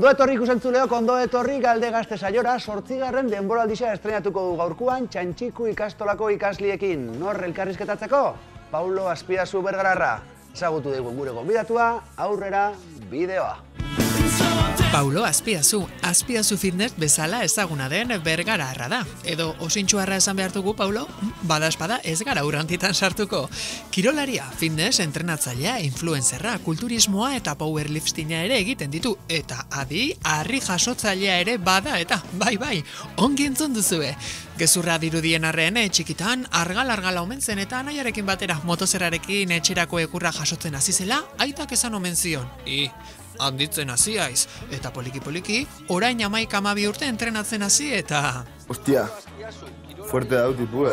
Ondo etorri ikusentzuleok, ondo etorri Galde Gazte saiora, 8. denboraldisa estrenatuko du gaurkoan Txantxiku ikastolako ikasliekin. Nor elkarrizketatzeko? Paulo Azpiazu Bergararra. Ezagutu digun gure gonbidatua, aurrera bideoa. Paulo Azpiazu, Azpiazu Fitness bezala ezaguna den Bergararra da. Edo osintxuarra esan behar dugu, Paulo? Badaezpada ez gara urrantitan sartuko. Kirolaria, fitness, entrenatzailea, influencerra, kulturismoa eta powerliftinga ere egiten ditu. Eta adi, harri jasotzailea ere bada eta, bai, ongi entzun duzue. Gezurra dirudien arren, txikitan, argal omen zen eta anaiarekin batera motozerrarekin etxerako ekurra jasotzen hasi zela, aitak esan omen zion. Handitzen hasi haiz, eta poliki, orain 11 urte entrenatzen hasi eta... Hostia, fuerte dau tipu,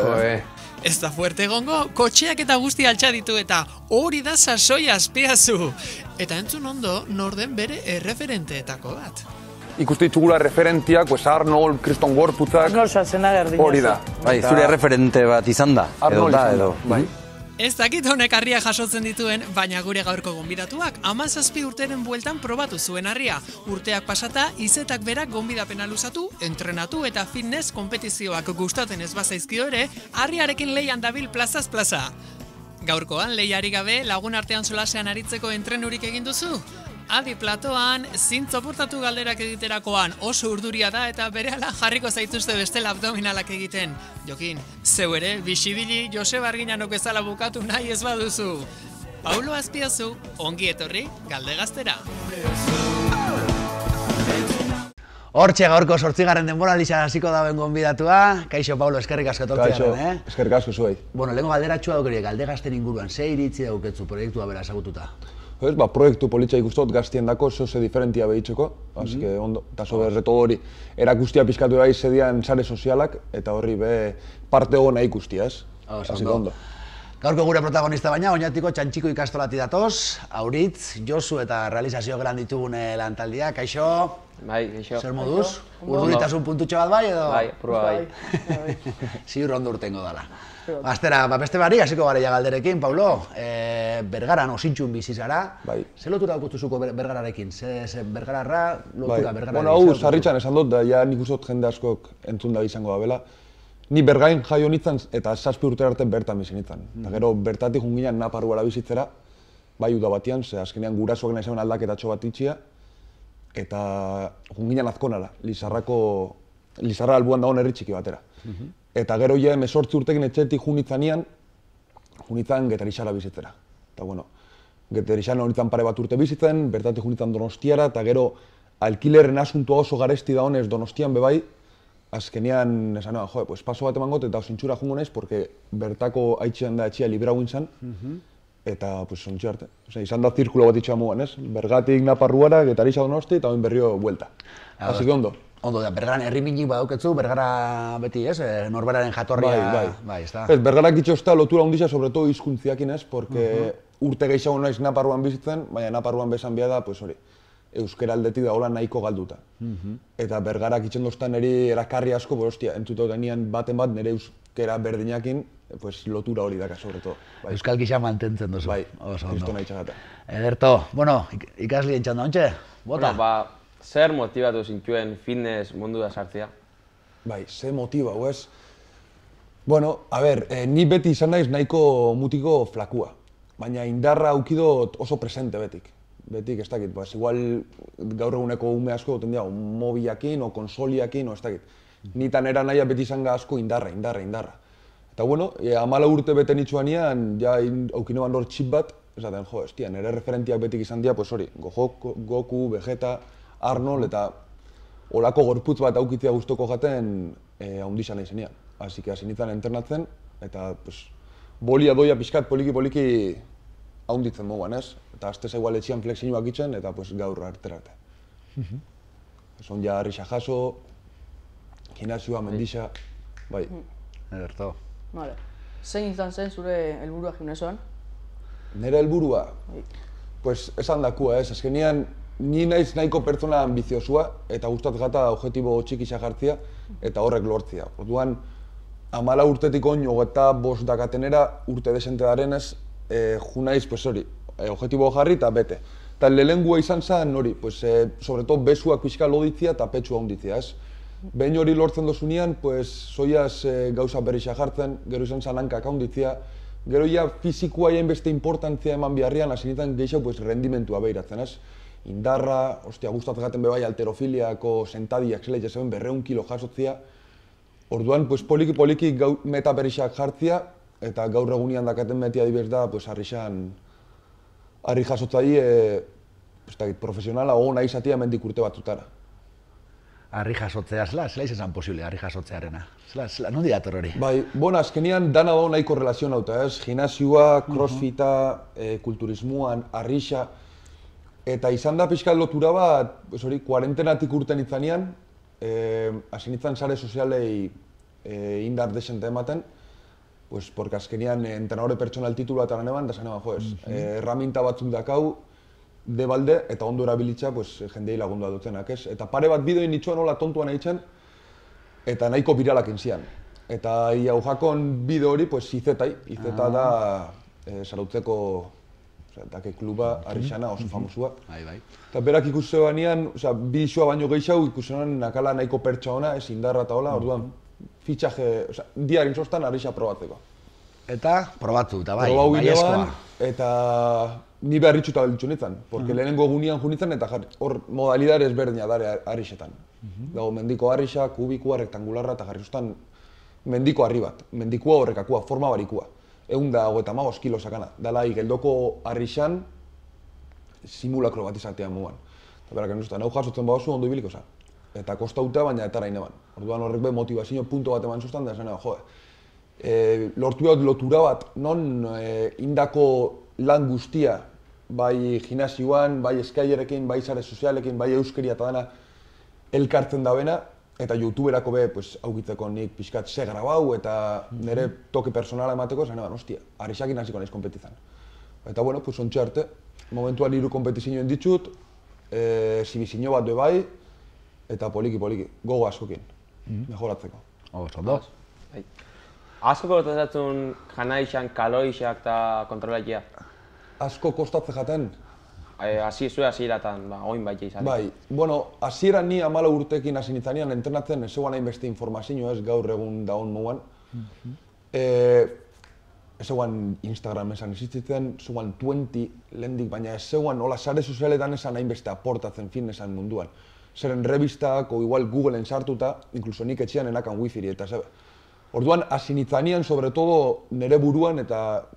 Ez da fuerte gongo, kotxeak eta guzti altxa ditu eta hori da sasoi Azpiazu. Eta entzun ondo, norden bere erreferenteetako bat. Ikustu ditugula referentiak, pues Arnold, Kriston Gorputzak... Arnold Schwarzenegger dinazu. Hori da. Bai, zure referente bat izan da. Arnold izan da, bai. Ez dakit honek harria jasotzen dituen, baina gure gaurko gonbidatuak 17 urteren bueltan probatu zuen harria. Urteak pasata, izetak berak gonbidapena luzatu, entrenatu eta fitness kompetizioak gustatzen ez bazaizkio ere, harriarekin leian dabil plazaz plaza. Gaurkoan lehiari gabe lagun artean solasean aritzeko entrenurik egin duzu? Adi platoan, zintzoportatu galderak egiterakoan oso urduria da eta berehala jarriko zaituzte bestela abdominalak egiten. Jokin, zeu ere, bisibili Joseba Arginanok ezala bukatu nahi ez baduzu. Paulo Azpiazu, ongi etorri Galde Gaztera. Hortxe gaurko 8. denboraldisa hasiko dauen gonbidatua. Kaixo, Paulo, eskerrik asko etortzearen, Kaixo, eskerrik asko zuei. Bueno, lehenko galderatxua daukerie, Galde Gazten inguruan, ze iritzi dauketzu proiektua bera ezagututa? Proiektu politxa ikustot gaztien dako, zoze diferentia behitzeko, así que ondo, eta zobe reto hori erakustia pizkatu bai zedian sare sozialak, eta horri be parte hona ikustia, ez? Así que ondo. Gaurko gure protagonista baina, oinatiko Txantxiku ikastolati datoz, Auritz, Josu eta realizazio gelan ditugune lantaldia. Kaixo? Bai, kaixo. Zer moduz? Urduritasun puntutxo bat bai edo? Bai, prueba bai. Ziur ondo urtengo dala. Astera, beste bari, hasiko gara galderekin, Paulo. Bergaran osintxun bizi zara. Bai. Ze lotura daukutuzuko Bergararekin? Ze Bergararra lotura Bergararekin? Bueno, hau sarritxan esan dut, da ja nik ustot jende askok entzun da izango da bela. Ni Bergain jaio nintzen eta 7 urte arte bertan bizi nintzen. Eta gero bertatik junginan Naparruara bizitzera, bai uda batian, ze azkenean gurasoak nahi zeuen aldaketatxo bat itxia, eta junginan Azkonala, Lizarra albuan dagoen herri txiki batera. Eta gero ja 18 urtekin etxetik junitzanian Getarixara bizitzera. Eta bueno, Getarixan honitzen pare bat urte bizitzen, bertatik junitzen Donostiara, eta gero alkilerren asuntua oso garesti da honez Donostian bebai, azkenean esan jo, pues paso bat emangot eta osintxura jungo naiz, porque bertako haitxean da etxia librau gintzen, eta pues ontsi arte. Izan da zirkulo bat itxea mugan, ez? Bergatik Naparruara, Getarixa Donosti, eta oin berrio buelta. Así que ondo. Ondo da, Bergaran herri minik badauketzu, Bergara beti, ez? Norberaren jatorria... Bai. Ez, Bergarak itxozta lotura ondisa, sobretodo hizkuntziakin, ez? Porque urte gehiago naiz Naparruan bizitzen, baina Naparruan bezan bia da, pues hori, euskera aldetik da hola nahiko galduta. Eta Bergarak itxendoztan eri erakarri asko, pues hostia, entzutoten nian baten bat nire euskera berdinakin, pues lotura hori daka, sobretodo. Euskal gisa mantentzen duzu. Bai, kristo nahi txagata. Ederto, bueno, ikaslien txanda ontxe, bota? Bueno, zer motibatu zintuen fitness mundu da sartzea? Bai, ze motiba, ez? Bueno, a ber, ni beti izan naiz nahiko mutiko flakua. Baina indarra aukidot oso presente betik. Betik, ez dakit, igual gaur eguneko ume asko goten dira, mobilakin, o konsoliakin, o ez dakit. Nitan era naia beti izan asko indarra. Eta bueno, 14 urte bete nitzuanean, ja aukinoan hor txip bat, esaten, jo, estia, nire referentiak betik izan dira, pues hori, Goku, Vegeta, Arnold, eta olako gorputz bat aukitzea guztoko jaten haundizan nahi zenean. Así que hasi nintzen entrenatzen, eta pues, bolia doia pixkat poliki haunditzen moguan, ez? Eta azteza igual etxian flexinuak itzen, eta pues, gaur arterate. Son ja harrixa jaso, gimnasioa, mendixa, bai. Ederto. Vale. Zein izan zen zure helburua gimnasioan? Nire helburua? Pues esan dakua, ez? Azkenean, ni naiz nahiko pertsona ambiziozua eta gustat gata objetibo txikisa jartzia eta horrek lortzia. Orduan, 14 urtetik oin 25 dakatenera urte desente darenez, ju naiz, pues hori, objetibo jarri eta bete. Eta lehengua izan zen hori, pues, sobre todo besuak pixka loditzia eta petxua hunditzia, ez? Behin hori lortzen dozunean, pues, soiaz gauza berrixa jartzen, gero izan zen hankak hunditzia, gero ja fizikoa beste importantzia eman biharrian, hasi nintzen gehiago pues, rendimentua behiratzen, ez? Indarra, gustatzen gaten bebai alterofiliako sentadiak zela itxasen 200 kilo jasotzia. Orduan, pues, poliki meta berrixak jartzia, eta gaur egunean dakaten metia dibez da, pues, harri jasotzai, profesionala ona izatea mendik urte batzutara. Harri jasotzea, zela izan posible harri jasotzearena? Non diator hori? Bai, azkenian dana da nahiko relazionauta, ez? Gimnasioa, crossfita, kulturismoan, harrixa. Eta izan da pixka lotura bat, hori, kuarentenatik urten itzanean, hasi nintzen sare sozialei indar desente ematen, porque azkenian entrenadore pertsonal titulua eta lan eban, da zan eban, erraminta batzuk dakau, debalde eta ondo erabilitza jendei lagundua dutenak, ez? Eta pare bat bideoin nitsuan hola tontuan egiten, eta nahiko biralak inzian. Eta jakon bideo hori, izeta da Zarautzeko dake kluba harrixana oso famosua. Eta berak ikusi banean, bi isua baino gehiago ikusi nakala nahiko pertsa ona, ez indarra eta hola, orduan fitxaje, diarin sostan harrixa probatzeko. Eta probatu, eta bai, baiezkoa. Eta ni beharritxuta balitzu nintzen, porque lehenengo egunean jo nintzen eta hor modalidade ezberdina dare harrixetan. Dago mendiko harrixa, kubikua, rektangularra eta jarri sustan mendiko harri bat, mendikua horrekakua, forma barikua. 125 kilo sakana. Dala geldoko harrixan simulakro bat izatea mugan. Eta berak enuzten, hau jasotzen badozu ondo ibiliko za. Eta kostauta, baina eta rain eban. Orduan horrek be motivazio punto bat eman sustan, da esan lortu behar lotura bat, non indako lan guztia, bai gimnasioan, bai eskailerekin, bai sare sozialekin, bai euskeria eta dana elkartzen da bena, eta youtuberako be aukitzeko nik pixkat ze grabau eta nire toke personala emateko, esan eban, harrixakin hasiko naiz kompetizan. Eta bueno, ontxe arte, momentuan 3 kompetizioen ditut, exhibizio bat be bai, eta poliki, gogo askokin, mejoratzeko. Ondo. Asko kostatzen janaixan, kalorixak eta kontrolaikia? Asko kostatze jaten. Zure hasieratan, oin baita izan. Bai, hasieran ni 14 urtekin hasi nintzanean entrenatzen, ez zegoen hainbeste informazio ez gaur egun daun moguan. Ez zegoen Instagram esan existitzen, zegoen 20 lehendik, baina ez zegoen hola sare sozialetan esan hainbeste aportatzen fitnessan munduan. Zeren revistak, o igual Googleen sartuta, inkluso nik etxean enakan wifiri eta zebe. Orduan, hasi nintzanean, sobre todo, nire buruan eta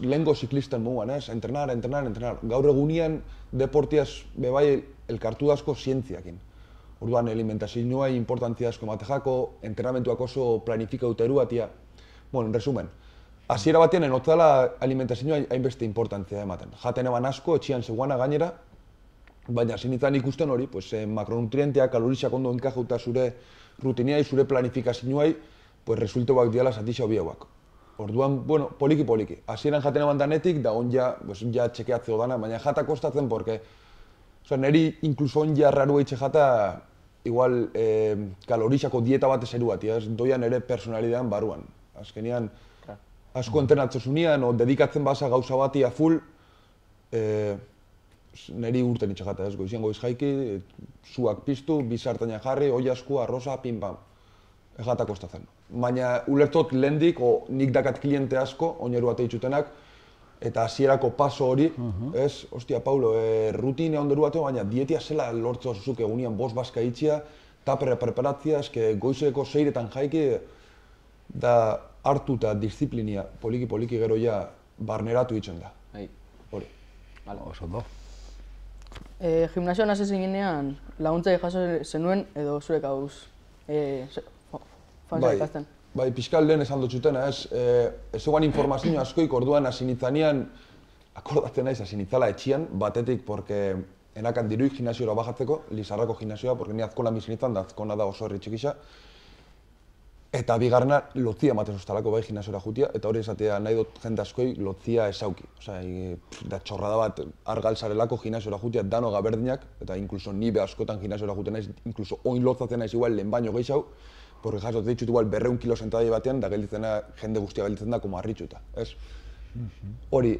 lehengo ziklisten moguan, entrenar. Gaur egunean, deportiaz bebai elkartu dasko zientziakin. Orduan, alimentazioa importantzia asko ematejako, entrenamentuak oso planifikauta eruatia. En resumen, hasiera batean enotzala alimentazioa hainbeste importantzia ematen. Jaten eban asko, etxian zegoana gainera, baina hasi nintzen ikusten hori, makronutrienteak, kalorixak ondo enkajauta zure rutiniai, zure planifikazioai, resultoak diala satixo biauak. Orduan, poliki. Hasieran jaten eban danetik, da on ja txekeatzeo dana, baina jata kostatzen, porque neri inkluso on ja rarua itxe jata, igual kalorixako dieta bat ezeru bat, doian ere personalidean baruan. Azkenean, asko entrenatzezunian, o dedikatzen basa gauza bati a full, neri urten itxe jata, goizian goiz jaiki, zuak piztu, bizartaina jarri, oi askua, arroza, pim-pam. Jata kostatzen. Baina ulertot lehendik, nik dakat kliente asko, oineru bat eitzutenak, eta hasierako paso hori, Paulo, rutine onderu bateo, baina dietia zela lortzea zuzuk egunean bost bazka itxia, tapera preparatzia, goizeko 6etan jaiki, da hartu eta disiplinia poliki gero ja barneratu itzen da. Hori. Oso ondo. Gimnasioan hasi zinean, laguntzai jaso zenuen edo zurek hauz? Bai, pixkal lehen esan dutxutena, ez zegoan informazio askoik orduan hasi nintzanean, akordatzen naiz hasi nintzala etxian, batetik, porque enakan diruik gimnasioa bajatzeko, Lizarrako gimnasioa, porque ni azkola mizinitzen, da azkona da oso herri txikisa, eta bigarrena lotzia ematen zuztalako bai gimnasioa jutia, eta hori esatea nahi dut jende askoi lotzia esauki. Da txorrada bat argalzarelako gimnasioa jutia dano gaberdinak, eta inkluso ni be askotan gimnasioa juten naiz, inkluso oin lotzatzen naiz igual lehen baino gehiago, porque jasot ditut igual 200 kilo sentadai batean, da gelditzena, jende guztia gelditzen da, como harritxuta, ez? Hori,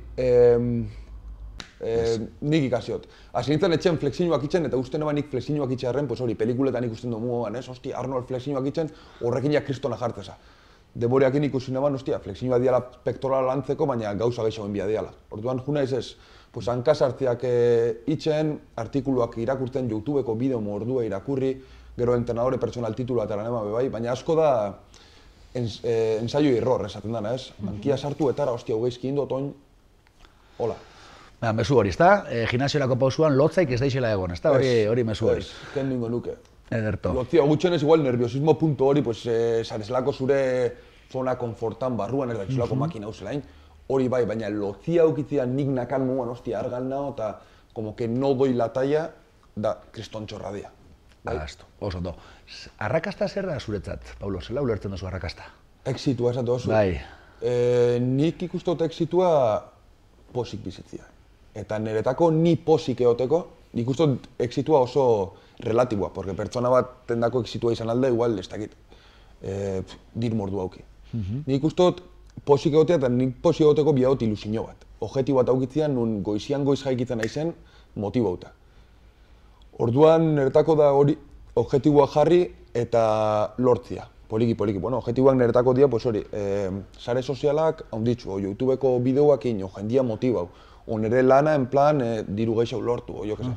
nik ikasiot. Hasi nintzen etxen flexioak itzen, eta uste nik flexioak itxearen, pues hori, pelikuletan ikusten du mugoan, hosti, Arnold flexioak itzen, horrekin ja kristona jartzeza. Deboreakin ikusi neban, hostia, flexioa diala pektorala lantzeko, baina gauza gehiago enbia diala. Orduan, juna ez, pues hankasartziak itzen, artikuluak irakurtzen, YouTubeko bideo mordua irakurri, gero entrenadore personal titulua eta lanema bebai, baina asko da ensaio error esaten dana, ez? Hankia sartu etara, hostia, hogeizki indot oin, hola. Mezu hori, ezta? Gimnasiorako pausuan lotzaik ez daixela egon, ezta? Hori mezu hori. Kendu ingo nuke. Ederto. Lotzia gutxenez igual nerviosismo punto hori, pues sarezelako zure zona konfortan barruan, ez da izulako makina hauzelain. Hori bai, baina lotzia aukitzia nik nakan muan, hostia, argan nao, eta como que no doi la talla, da kristontxorra dia. Astu, oso ondo. Arrakasta zer da zuretzat, Paulo? Zela ulertzen duzu arrakasta? Exitua esatu oso. Bai. Nik ikustot exitua posik bizitzia. Eta niretako ni posik eoteko, nik ustot exitua oso relatiboa, porque pertsona bat tendako exitua izan alde, igual ez dakit, dir mordu hauki. Nik ustot posik egotea eta nik posik egoteko biagot ilusio bat. Objektibo bat aukitzean, nun goizian goiz jaikitzen naizen, motibauta. Orduan, niretako da hori objektiboa jarri eta lortzia. Poliki. Bueno, objektiboak niretako dira, pues hori, sare sozialak haunditzu, o YouTubeko bideoakin, o jendia motibau, o nire lana, en plan, diru gehiago lortu, o jo que se.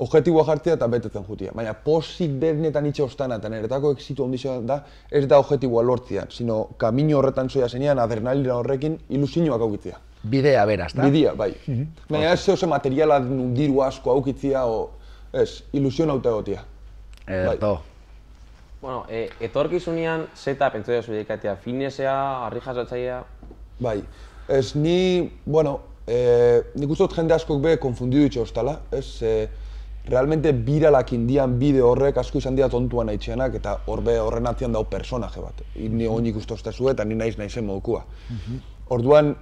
Objektiboa jartzea eta betetzen jutia. Baina posik benetan itxe ostana eta niretako exitu handizia da, ez da objektiboa lortzia, sino kamino horretan zoia zenean, adrenalina horrekin, ilusioak aukitzia. Bidea beraz, da? Bidea, bai. Baina ez zehose materiala diru asko aukitzia, ez, ilusio nauta egotia. Ederto. Bueno, etorkizunean zeta pentsu duzu dedikatzea, fitnessea, harri jasotzailea? Bai, ez ni, bueno, nik uste dut jende askok be konfundidu itxe ostala, ez, realmente biralakin dian bideo horrek asko izan dira tontuan haitxeanak eta horren atzian dau personaje bat. Ni oinik uste ostezu eta ni naizen modukua. Orduan,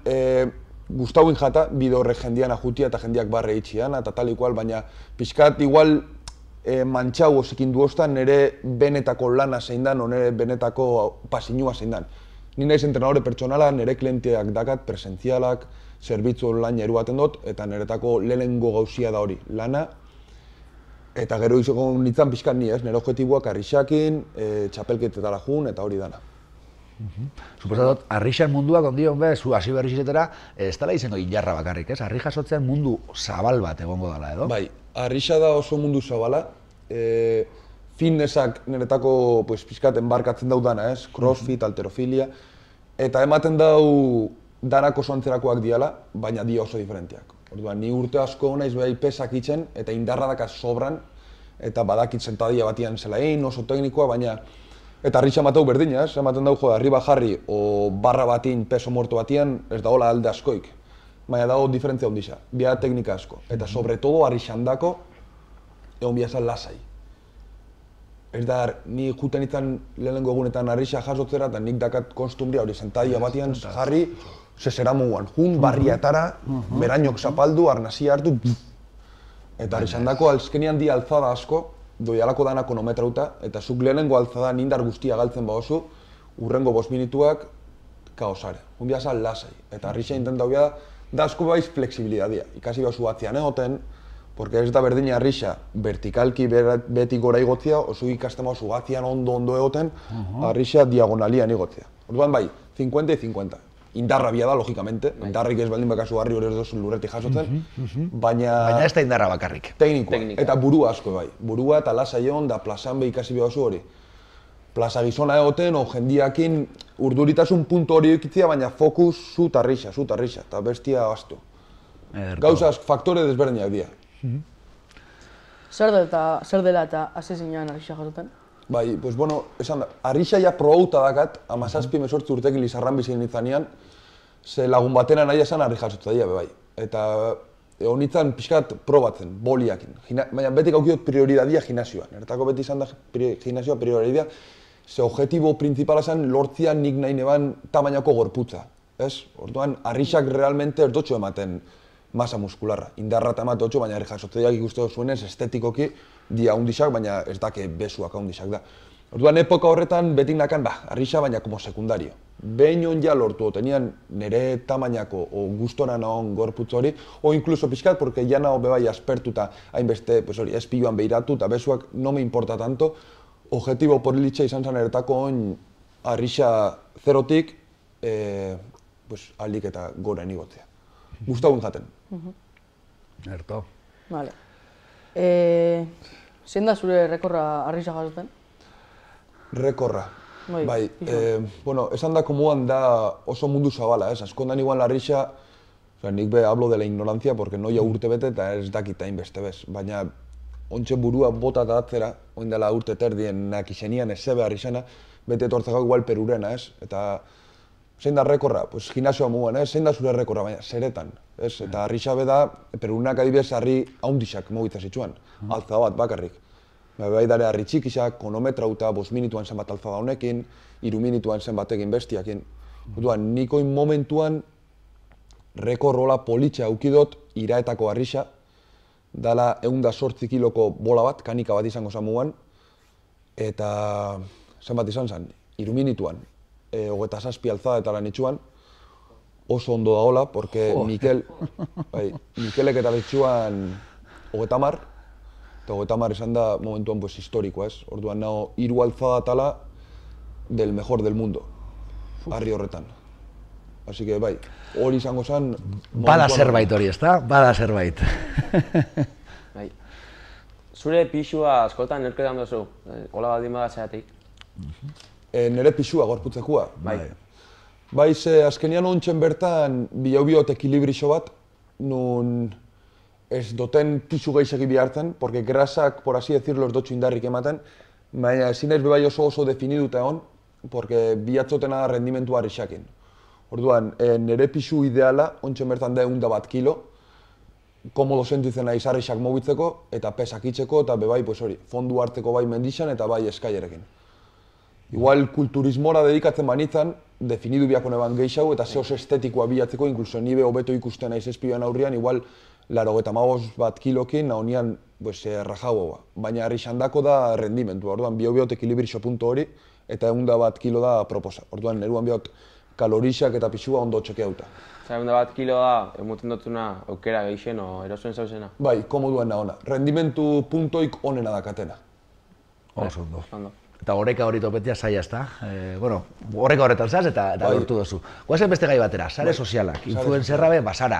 gustauin jata bideo horrek jendian ajutia eta jendiak barre itxian eta tal igual, baina pixkat igual mantxau osekin du ostan nire benetako lana zein dan, o nire benetako pasinua zein dan. Ni naiz entrenadore pertsonala, nire klienteak dakat, presentzialak, zerbitzu online eruaten dut, eta niretako lehenengo gauzia da hori, lana. Eta gero izango nintzen pixkat ni ez, nire objektiboak arrixakin, txapelketetara jun, eta hori dana. Suposatot, arrixan munduak ondion be, zu hasi berri ziretera, ez dela izango injarra bakarrik, ez? Arri jasotzean mundu zabal bat egongo dela, edo? Bai, arrixa da oso mundu zabala. Fitnessak niretako pixkat enbarkatzen daudana, ez? Crossfit, halterofilia. Eta ematen dau danak oso antzerakoak diala, baina dia oso diferentiak. Orduan, ni urte asko naiz behai pesak itzen, eta indarra dakaz sobran, eta badakit sentadia batian zelain, oso teknikoa, baina eta arrixa matau berdina, ez? Ematen dau, arriba jarri o barra batin peso morto batian, ez da hola alde askoik. Baina dago diferentzia ondisa, bia teknika asko. Eta sobre todo arrixandako, egon biazan lasai. Ez da, ni juten izan lehenengo egunetan arrixa jasotzera, eta nik dakat konstumbria hori sentadia batian jarri, zezera muguan. Jun, barriatara, berainok zapaldu, arnazia hartu, eta arrixandako alzkenian di alzada asko, doialako dana konometrauta, eta zuk lehenengo alzadan indar guztia galtzen baozu, urrengo 5 minutuak kaosare. Un biazan lasai. Eta arrixa intentau da asko baiz flexibilidadia. Ikasi baozu batzian egoten, porque ez da berdina arrixa vertikalki beti gora igotzia, oso ikasten baozu batzian ondo egoten, arrixa diagonalian igotzia. Orduan bai, 50 y 50. Indarra bia da, logikamente. Indarrik ez baldin bakazu harri hori ez dozu lurretik jasotzen, baina ez da indarra bakarrik. Teknikoa, eta burua asko bai. Burua eta lasai egon da plazan be ikasi behazu hori. Plaza gizona egoten, o jendiakin urduritasun puntu hori ikitzia, baina fokus zut arrixa, eta bestia astu. Gauza, faktore desberdinak dira. Zer dela eta hasi zinean arrixa jasoten? Bai, pues bueno, esan da, arrixa ja probauta dakat, 17-18 urtekin Lizarran bizi nintzanean, ze lagun batena nahi esan arri jasotza dira, bai. Eta egon nintzen pixkat probatzen, boliakin. Baina betik aukidot prioridadia gimnasioan. Ertako beti izan da gimnasioa prioridadia, ze objektibo principala zen lortzia nik nahi neban tamainako gorputza. Ez? Orduan, arrixak realmente ez dotxo ematen masa muskularra. Indarra eta emate otxo, baina jasotzeak ikuste zuenez estetikoki dia haundixak, baina ez dake besuak haundixak da. Orduan epoka horretan betik nakan, arrixa baina como sekundario. Behin on ja lortu, tenian nire tamainako o gustora nahon gorputz hori, o incluso pixkat, porque ja naho bebai aspertuta, hainbeste, pues hori, espioan behiratu, eta bezuak no me importa tanto, objetibo porilitza izan zen eretako on arrixa zerotik, pues aldik eta goren igotzea. Gustagun jaten. Erto. Vale. Zein da zure rekorra arrixa jasoten? Rekorra. Bai, bueno, esan da komuan da oso mundu zabala, ez? Askondan igual arrixa, nik hablo de la ignorancia, porque noia urte bete eta ez dakit hainbeste bez. Baina, ontxe burua bota eta atzera, oin dela urte terdien nakizenian ez zebe arrixana, bete etortzeko igual perurena, ez? Eta, zein da rekorra? Pues gimnasioa mugan, ez? Zein da zure rekorra, baina, zeretan, ez? Eta arrixa beda, perurenak adibidez harri haundixak mogitza zitsuan, alza bat bakarrik. Bai dare harri txikisak, konometrauta, 5 minutuan zenbat alza da honekin, 3 minutuan zenbat egin bestiakin. Orduan, nikoin momentuan rekorrola politxa aukidot iraetako arrixa, dala 108 kiloko bola bat, kanika bat izango zen mugan, eta zenbat izan zen, 3 minutuan, 27 alzada eta lan itxuan, oso ondo da hola, porque Mikelek eta betxuan 30, eta 30 esan da momentuan pues, historikoa, ez? Orduan naho 3 alzada tala del mejor del mundo, harri horretan. Así que bai, hori izango zen... Bada zerbait hori, ezta? Bada zerbait. Bai. Zure pixua askotan erketan duzu, hola baldin bada zeatik? Nire pixua, gorputzekua. Bai. Bai, ze azkenian ontsen bertan biot ekilibrixo bat, nun ez doten pixu geixegi bihartzen, porque grasak, por así decirlo, ez dotxu indarrik ematen, baina ezin ez bebai oso definiduta egon, porque bihatzotena da rendimentua arrixakin. Orduan, nire pixu ideala, ontsen bertan da 101 kilo, komodo sentitzen nahi arrixak mobitzeko, eta pesak itzeko, eta bebai, pues hori, fondu hartzeko bai mendixan eta bai eskailerekin. Igual kulturismora dedikatzen banitzan, definidu biako neban geixau eta zehoz estetikoa bilatzeko, inkluso nibe hobeto ikusten naiz espioan aurrian, igual 85 kilokin nahonian rajagoa. Baina arrixandako da rendimentua, orduan biot ekilibrixo puntu hori, eta 101 kilo da proposa. Orduan neruan biot kalorixak eta pixua ondo txekeauta. 101 kilo da, emuten dutuna aukera geixen o erosoen zauzena? Bai, komoduen nahona. Rendimentu puntoik onena dakatena. Oso ondo. Eta horreka hori topetia zaila, ezta? Bueno, horreka horretan zaz eta lortu dozu. Guazen beste gai batera, sare sozialak, influencerra be, basara.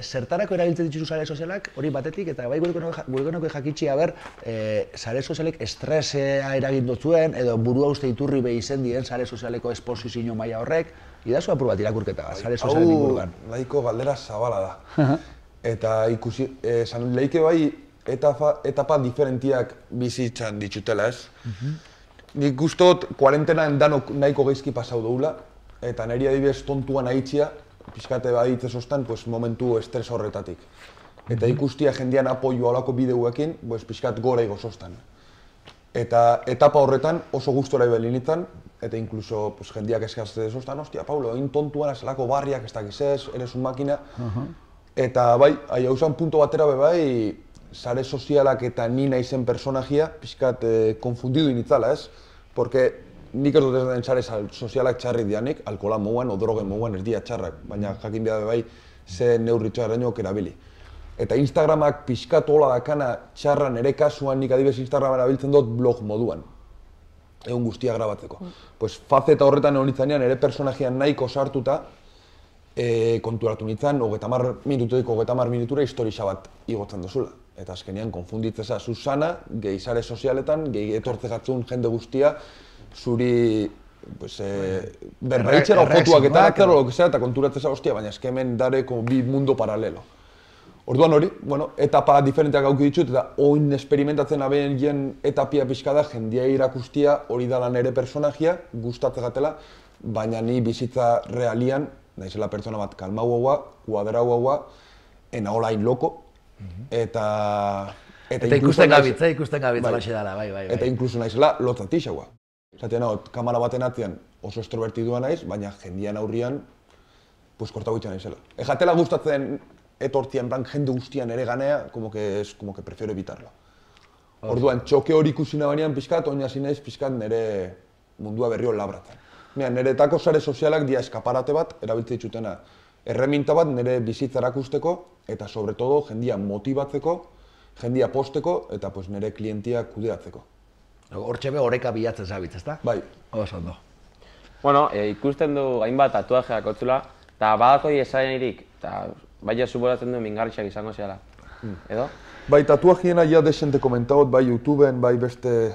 Zertarako erabiltzen dituzu sare sozialak, hori batetik, eta bai gurkonoko jakitxi, sare sozialek estresea eragin dutzuen, edo burua uste iturri behi izen dien sare sozialeko esposizio maila horrek, idazu apur bat irakurketa bat, sare sozialen inguruan. Nahiko galdera zabala da. Eta ikusi, leike bai, etapa diferentiak bizitzan ditutela, ez? Nik gustot, kuarentenan danok nahiko geizki pasau doula, eta niri adibidez tontuan ahitzia, pixkate baditze sostan, momentu estres horretatik. Eta ikustia jendean apoioa olako bideuekin, pixkat gora igo sostan. Eta etapa horretan oso gustora ibelinitzen, eta inkluso jendeak eskazte sostan, ostia, Paulo, egin tontuan azelako barriak, ez dakizez, eres un makina. Eta bai, hausan punto batera bebai, sare sozialak eta ni naizen personajia pixkat konfundidu initzala, ez? Porque nik ez dut ez den sare sozialak txarrik dianik, alkohola moguan o drogen moguan ez dia txarrak, baina jakin behar bai ze neurritxoa erainoak erabili. Eta Instagramak pixkat hola dakana txarran ere kasuan nik adibidez Instagraman erabiltzen dut blog moduan. Egun guztia grabatzeko. Pues faceta horretan egon nitzanean ere personajian nahiko sartuta, konturatu nintzen, 30 minutura historia bat igotzen duzula. Eta azkenean konfunditzeza Susana, gehi sare sozialetan, gehi etortze gatzun jende guztia, zuri berraitzera fotuak eta atzero eta konturatzeza hostia, baina eskemen dareko bi mundo paralelo. Orduan hori, etapa diferenteak auki ditut eta oin experimentatzen abeen jen etapia pixka da, jendia irakustia hori dala nere personajia, gustatze gatela, baina ni bizitza realian, naizela pertsona bat kalmauagoa, kuadrauagoa, ena hola hain loko, eta ikusten gabitza alaxe dala, bai. Eta inkluso naizela lotzatixagoa. Zaten kamara baten atzean oso extrovertidua naiz, baina jendian aurrian, kortau itxan naizela. Ejatela gustatzen etortien jende guztian ere ganea, como que prefiero evitarlo. Orduan, txoke hori ikusi nabanean pixkat, oin hasi naiz pixkat nire mundua berrio labratzen. Niretako sare sozialak dia eskaparate bat, erabiltze ditutena. Erreminta bat nire bizitza erakusteko, eta sobretodo jendia motibatzeko, jendia posteko, eta nire klientia kudeatzeko. Hortxe be oreka bilatzen zabitz, ezta? Bai. Oso ondo. Bueno, ikusten du hainbat tatuajeak otzula, eta badakoi esaianirik, eta baina suporatzen du mingarritxak izango zehala. Edo? Bai, tatuajiena ja desente komentagot, bai YouTubeen, bai beste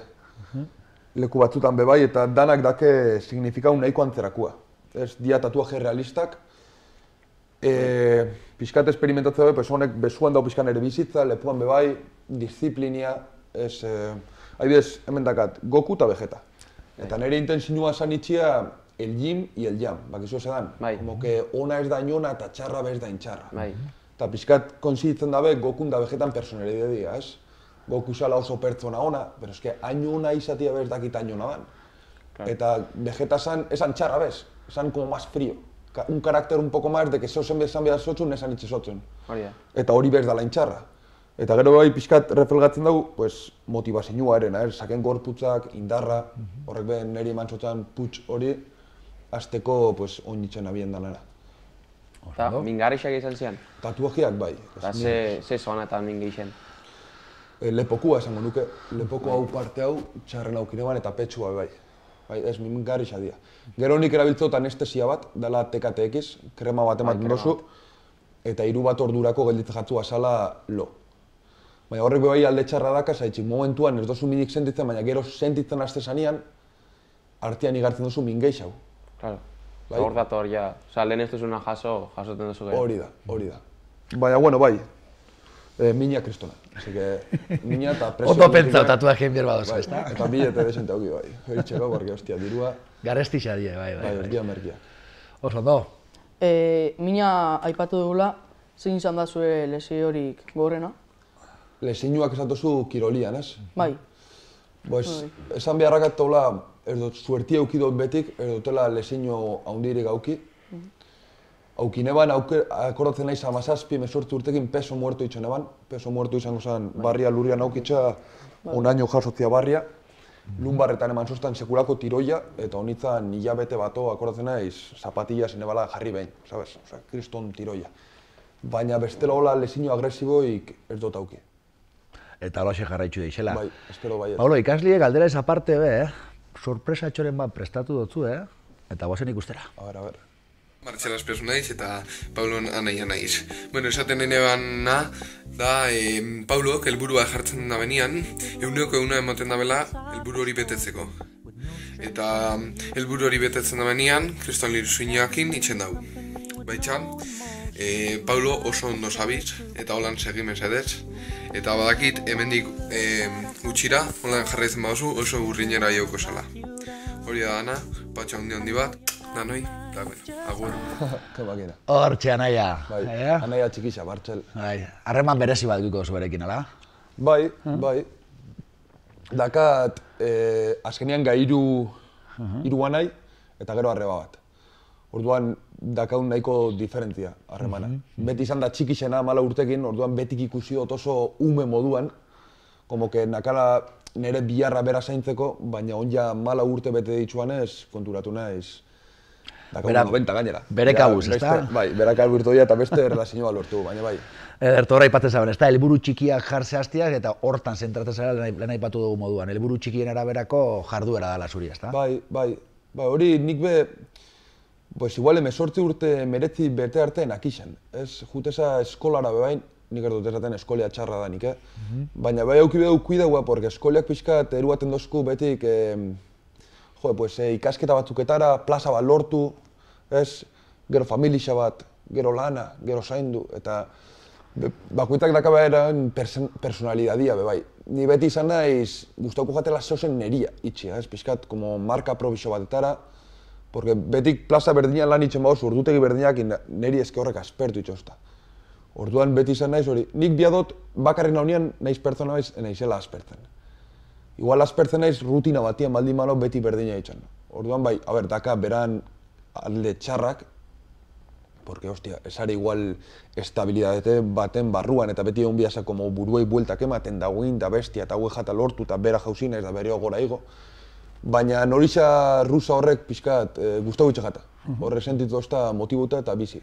leku batzutan be bai, eta danak dake signifikau nahiko antzerakua. Ez, dia tatuaje realistak, pixkat esperimentatzea be, honek besuan dau pixkan ere bizitza, lepuan be bai, disiplinia, ez, adibidez, hemen dakat, Goku eta Vegeta. Eta nire intensinua zan itxia el yin y el yang, bakizu esan, como que ona ez da inona eta txarra bez da intxarra. Eta pixkat konsiditzen dabe Gokun da Vegetan personalidadea, ez? Goku zala oso pertsona ona, pero eske hain ona izatea bez dakit hain ona dan. Eta Vegeta esan txarra bez, esan como más frío. Un karakter un poco más de que zozen bezan behar zotzun, esan itxe zotzun. Eta hori bez dala intxarra. Eta gero bai pixkat reflegatzen dugu, motivazioa erena, saken gorputzak, indarra, horrek ben niri eman zotzan putz hori, azteko oinitzen abien danara. Eta mingarrixak izan zian? Tatuajeak bai. Eta ze zona eta mingeixen? Lepokua esango nuke, lepoko hau parte hau, txarren aukineban eta petxua bai. Bai, ez mingarrixa dira. Gero nik erabiltzot anestesia bat, dela TKTX, krema bat ematen dozu, eta 3 bat ordurako gelditzen jatzu azala lo. Baina horrek bai alde txarra daka, zaitxik momentuan ez dozu minik sentitzen, baina gero sentitzen haste zanean, artean igartzen duzu mingeixau. Claro. Hor dator, ja. Osa, lehen ez duzuna jasoten duzu gero. Hori da. Baina, bueno, bai, mina kristona. Así que, mina eta presio... Ondo pentsau tatuajeen bierba dozu, ezta? Eta bilete desente auki bai. Eritxeko, porque, hostia, dirua... Garestixa die, bai. Bai, erdia merkia. Oso, ondo. Mina aipatu dugula, zein izan da zure lesiorik gorrena? Lesioak esatuzu kirolian, ez? Bai. Esan beharrakat tola, ez dut suertia eukidot betik, ez dutela lesio haundirik auki. Aukineban, akordatzen naiz 17-18 urtekin peso muerto itxen eban. Peso muerto izango zen barria lurrian aukitza, un año jasotzia barria. Lumbarretan eman zoztan sekulako tiroia, eta honitzen hilabete bato akordatzen naiz zapatilla zinebala jarri behin, sabes? Osa, kriston tiroia. Baina bestela hola lesio agresiboik ez dut auki. Eta holaxe jarraitzu deixela. Bai, espero baiet. Paulo, ikasliek galdera ez aparte sorpresa txoren bat prestatu dutzu, eta guazen ikustera. A ver. Martxela Espesu naiz eta Paulon anaia naiz. Bueno, esaten nenebana da Paulok helburua jartzen da benian, euneko ematen dabela helburu hori betetzeko. Eta helburu hori betetzen da benian, kriston liruzuinakin itxen dau. Baitxan, Paulo oso ondo zabiz, eta holan segimez edez. Eta badakit, hemendik gutxira, holan jarraitzen baduzu, oso urrinera jauko zala. Hori da dana, patxa handi bat, danoi, eta bueno, agur. Kabakera. Hortxe, anaia. Bai, anaia txikixa, Martxel. Harreman berezi bat duko zu berekin, ala? Bai. Dakat, azkenean gairu anai, eta gero arreba bat. Orduan, dakaun nahiko diferentzia harremana. Beti izan da txikixena 14 urtekin, orduan betik ikusi dut oso ume moduan, como que nakala nire biharra bera zaintzeko, baina onja 14 urte bete ditzuanez, konturatu naiz. Dakaun 90 gainera. Bere kabuz, ezta? Bai, bere kabuz doia eta beste relazioa lortu, baina bai. Ederto horra ipatzen zaben, ezta? Helburu txikiak jartze hastiak eta hortan zentratzen zara lehen aipatu dugu moduan. Helburu txikien araberako jarduera dela zuri, ezta? Bai, hori nik be... igual 18 urte meretzi bete artean akixen. Ez, juteza eskolara bebain, nik erdut esaten eskolea txarra da nik, Baina bai auki behu kuidagoa, porque eskoliak pixkat eruaten dozku betik, ikasketa batzuketara, plaza bat lortu, ez, gero familixa bat, gero lana, gero zaindu, eta bakoitzak daka eran personalidadia bebai. Ni beti izan naiz, guztauko jatela zeozen neria itxia, ez, pixkat, como marka probiso batetara, porque betik plaza berdinean lan itxen bauz, ordutegi berdinak niri eske horrek aspertu itxosta. Orduan beti izan naiz hori, nik biadot bakarren haunean naiz pertsona naiz, naizela aspertzen. Igual aspertzen naiz rutina batian baldin malo beti berdina itxen. Orduan bai, daka beran alde txarrak, porque, hostia, esare igual estabilidade baten barruan, eta beti egon biasa, como buruei bueltak ematen dagoin, da bestia, eta hauek jata lortu, eta bera jauzin ez da bere gora igo. Baina norixa rusa horrek pixkat guztabutxe jata. Horrek sentitu ozta motibuta eta bizi.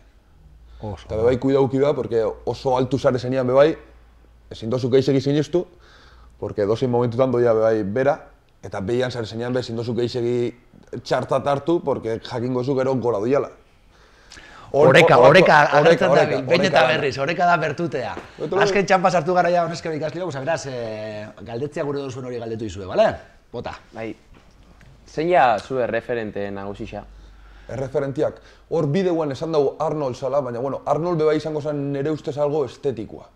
Eta bebai kuidauki da, porque oso altu zare zenian bebai, ezin dozu geixegi sinistu, porque dozein momentutan doia bebai bera, eta behian zare zenian be ezin dozu geixegi txartat hartu, porque jakingo zu gero gora doiala. Oreka agertzen da, behin eta berriz, oreka da bertutea. Azken txampa sartu gara ja honeske ikaslio, beraz, galdetzea gure duzuen hori galdetu izue, bale? Bota. Bai, zein ja zure referente nagusixa? Erreferentiak. Hor bideoan esan dago Arnold zala, baina, bueno, Arnold beba izango zen nire ustez algo estetikoa.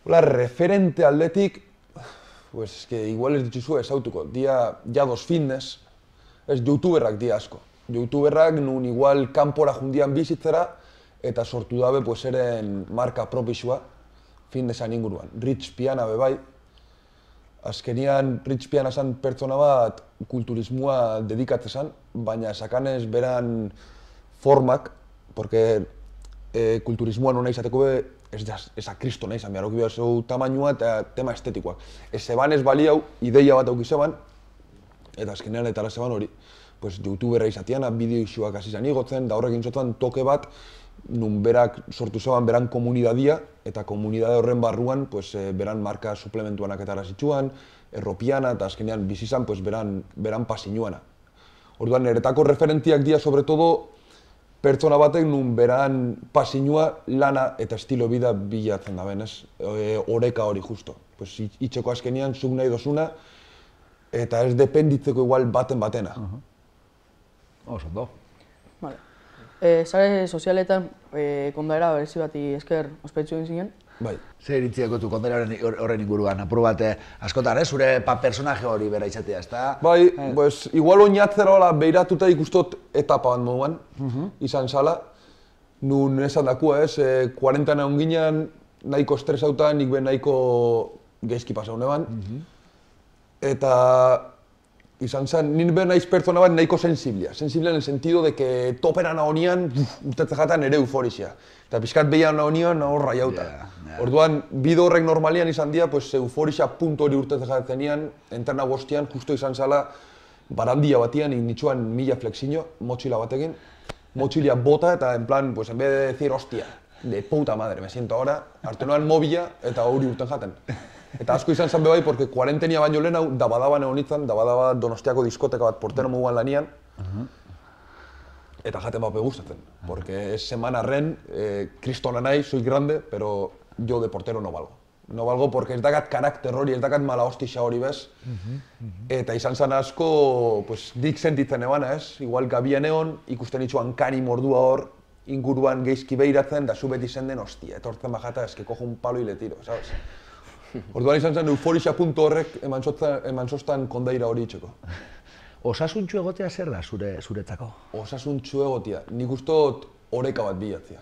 Hola, referente aldetik, pues, eske, igual ez dituzue ezautuko, dia jados fitness, ez youtuberrak dia asko. Youtuberrak nun igual kanpora jundian bizitzera, eta sortu dabe, pues, eren marka propixua, fitnessan inguruan. Rich Piana bebai, azkenian Rich Piana zen pertsona bat kulturismoa dedikatzen, baina sakanez beran formak, porque kulturismoa nona izateko be, ez akristo nahi izan behar, hoki behar zeu tamainua eta tema estetikoak. Ez zeban ez baliau, ideia bat auki zeban, eta azkenean eta zeban hori, pues, youtuberra izatiana, bideo isuak hasi zen igotzen, da horrekin zotuan toke bat, nun berak sortu zeban beran komunidadia, eta komunidade horren barruan, pues, beran marka suplementuanak eta zitsuan, erropiana, eta azkenean bizizan, pues, beran pasinuana. Orduan, niretako referentiak dira, sobre todo, pertsona batek nun beran pasinua, lana eta estilo bida bilatzen da benez, oreka hori justo. Pues, itxeko azkenean, zuk nahi dozuna, eta ez dependitzeko igual batena. Oso, ondo. Vale. Sare sozialetan, kondaera berezi bati esker ospetsu egin zinen? Bai. Zer iritziako du kondaera horren inguruan, apur bat, askotan, zure personaje hori bera izatea, ezta? Bai, pues, igual oinatzera hola behiratuta ikustot etapa bat moduan, izan zala. Nun esan dakua ez, 40 egon ginen, nahiko estresauta, nik ben nahiko geizki pasau neban. Eta izan zen, nik ben naiz pertsona bat nahiko sensiblia. Sensiblia en el sentido de que toperan ahonian, urtetze jatan ere euforixia. Eta pixkat behian ahonian hor raiauta. Orduan, bide horrek normalian izan dira, pues, euforixia punto hori urtetze jatenean, entrena bostian, justo izan zala, barandia batian, nitsuan 1000 flexio, motxila batekin. Motxilia bota eta, en plan, pues, en vez de decir, hostia, de puta madre, me siento ahora, hartu noan mobila eta hori urten jaten. Eta asko izan zen bebai, porque 40 baino lehen hau, dabadaban egon nintzen, dabadaba Donostiako diskoteka bat portero moguan lanian, eta jaten bat gustatzen. Porque es semana arren, kristona nahi, soy grande, pero yo de portero no valgo. No valgo porque ez dakat karakter hori, ez dakat mala hostixa hori bez. Eta izan zen asko, pues, dik sentitzen ebana ez, igual gabian egon, ikusten itxuan kani mordua hor, inguruan geizki behiratzen, da zu beti zen den, hostia, etortzen bajata, eske cojo un palo y le tiro, sabes? Orduan izan zen euforixia punto horrek eman zoztan kondaira hori itxeko. Osasuntxu egotea zer da zuretzako? Osasuntxu egotea, nik ustot oreka bat bilatzea.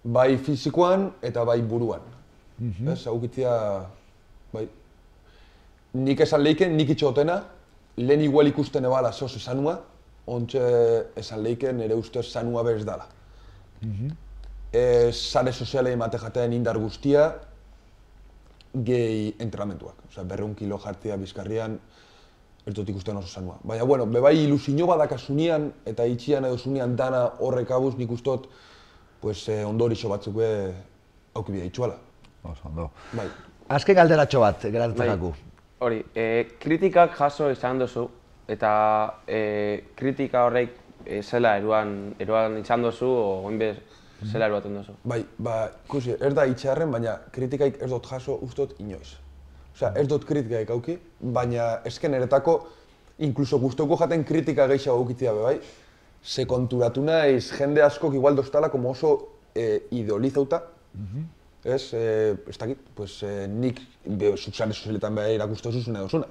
Bai fizikoan eta bai buruan. Ez, haukitzea, bai. Nik esan leiken, nik itxotena, lehen igual ikusten ebala zoz esanua, ontxe esan leiken nire ustez sanua bez dala. Sare sozialei emate jatean indar guztia, gehi entrenamentuak. Osea, 200 kilo jartzea bizkarrian, ez dut ikusten oso sanua. Baina, bueno, bebai ilusio badakasunean eta itxian edo zunean dana horrek abuz nik ustot, pues, ondorixo batzuk be aukibia itxuala. Oso, ondo. Bai. Azken galderatxo bat, geratzekako. Hori, kritikak jaso izan duzu, eta kritika horrek zela eruan izan duzu, o oinbez zela eruaten duzu? Bai, ikusi, ez da itxarren, baina kritikaik ez dut jaso ustot inoiz. Osea, ez dut kritikaik auki, baina ezken eretako, inkluso guztoko jaten kritika gehiago aukitzea be bai, ze konturatu naiz jende askok igual doztala como oso ideolizauta, ez dakit, pues nik sare sozialetan beha irakustu zuzun edo zuna.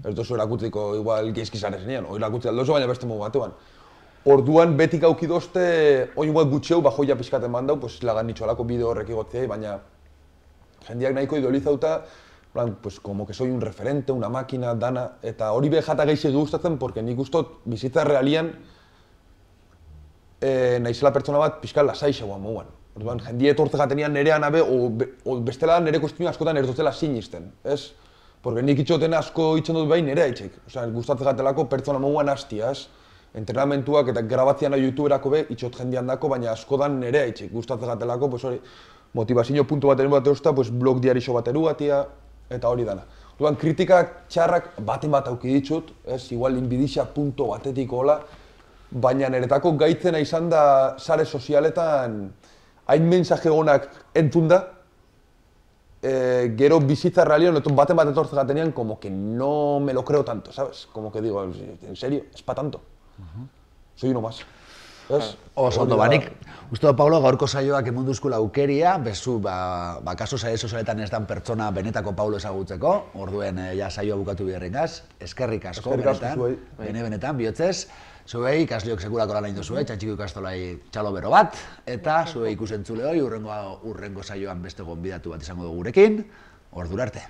Ez dozu erakutziko igual geizki zare zenean, o irakutzi aldozu, baina beste mogu batean. Orduan betik auki dozte, oin igual gutxeu, bajoia pixkaten mandau, pues lagan nitxolako bideo horrek igotzea, baina jendeak nahiko ideolizauta, pues como que soy un referente, una máquina, dana, eta hori be jata gehiago gustatzen, porque nik ustot bizitza realian naizela pertsona bat pixka lasaixegoan moguan. Orduan, jendie etortze jatenean nerean abe, o bestela nere kuestionio askotan erotela sinisten, ez? Porque nik itxoten asko itxen dut behin nerea itxek. Osea, gustatze gatelako pertsona moguan hastia, ez? Entrenamentuak eta grabatzean youtuberako be itxot jendean dako, baina askotan nerea itxek. Gustatze gatelako, pues hori, motivazio puntu bat bat eusta, pues blog diarixo bat erugatia, eta hori dana. Orduan, kritikak txarrak baten bat auki ditut, ez? Igual inbidizia punto batetik hola, baina niretako gaitzena izan da sare sozialetan hain mensaje honak entzun da, gero bizitza realioan, baten bat etortze gatenean, como que no me lo creo tanto, ¿sabes? Como que digo, en serio, es pa tanto. Soy uno más. Oso ondo, banik, uste dut, Paulo, gaurko saioak emunduzkula aukeria, bezu, kaso sare sozialetan ez dan pertsona benetako Paulo ezagutzeko, orduen ja saioa bukatu biherringaz, eskerrik asko, benetan, bihotzez, zuei ikasliok sekurako lan egin zuei, Txantxiko ikastolai txalo bero bat, eta zuei ikusentzule hoi urrengo saioan beste gonbidatu bat izango dugu gurekin, ordura arte.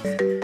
Thank you.